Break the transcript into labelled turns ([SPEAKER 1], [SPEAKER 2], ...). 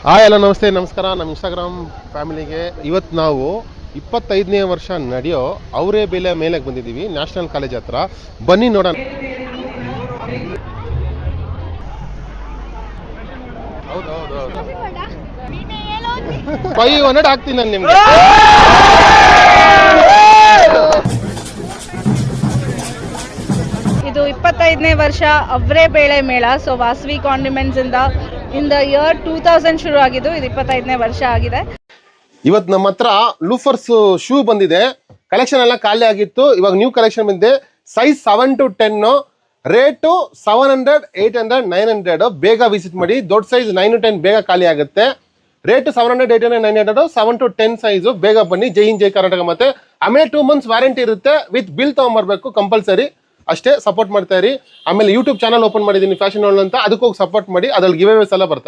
[SPEAKER 1] Hi ಎಲ್ಲ ನಮಸ್ತೆ ನಮಸ್ಕಾರ. ನಮ್ಮ ಇನ್ಸ್ಟಾಗ್ರಾಮ್ ಫ್ಯಾಮಿಲಿಗೆ ಇವತ್ತು ನಾವು 25ನೇ ವರ್ಷ ನಡೆಯೋ ಅವರೇ ಬೆಲೆ ಮೇಲೆ ಬಂದಿದ್ದೀವಿ. ನ್ಯಾಷನಲ್ ಕಾಲೇಜ್ ಹತ್ರ ಬನ್ನಿ ನೋಡೋಣ. ಹೌದು 500 ಹಾಕ್ತೀನಿ ನಾನು ನಿಮ್ಗೆ.
[SPEAKER 2] ಇದು 25ನೇ ವರ್ಷ ಅವರೇ ಬೇಳೆ ಮೇಳ. So Vasavi condiments in the year 2000 ಶುರು ಆಗಿದ್ದು. ಇದು 25ನೇ ವರ್ಷ ಆಗಿದೆ.
[SPEAKER 1] ಇವತ್ತು ನಮ್ಮ ಹತ್ರ ಲೂಫರ್ಸ್ ಶೂ ಬಂದಿದೆ. ಕಲೆಕ್ಷನ್ ಎಲ್ಲ ಖಾಲಿ ಆಗಿತ್ತು, ಇವಾಗ ನ್ಯೂ ಕಲೆಕ್ಷನ್ ಬಂದಿದೆ. Size 7 to 10, rate 700, 800, 900. ಬೇಗ ವಿಸಿಟ್ ಮಾಡಿ. ದೊಡ್ಡ ಸೈಜ್ 9 to 10 ಬೇಗ ಖಾಲಿ ಆಗುತ್ತೆ. Rate 700, 800, 900, 7 to 10 size. ಬೇಗ ಬನ್ನಿ. ಜೈ ಹಿಂದ್ ಜೈ ಕರ್ನಾಟಕ. ಮತ್ತೆ ಆಮೇಲೆ 2 months ವಾರಂಟಿ ಇರುತ್ತೆ. ವಿತ್ ಬಿಲ್ ತಗೊಂಡ್ಬರ್ಬೇಕು ಕಂಪಲ್ಸರಿ. ಅಷ್ಟೇ, ಸಪೋರ್ಟ್ ಮಾಡ್ತಾ ಇರಿ. ಆಮೇಲೆ ಯೂಟ್ಯೂಬ್ ಚಾನಲ್ ಓಪನ್ ಮಾಡಿದ್ದೀನಿ ಫ್ಯಾಷನ್ ವರ್ಲ್ಡ್ ಅಂತ, ಅದಕ್ಕೋಗಿ ಸಪೋರ್ಟ್ ಮಾಡಿ. ಅದ್ರಲ್ಲಿ ಗಿವ್ ಅವೇಸ್ ಎಲ್ಲ ಬರ್ತಾ ಇದೆ.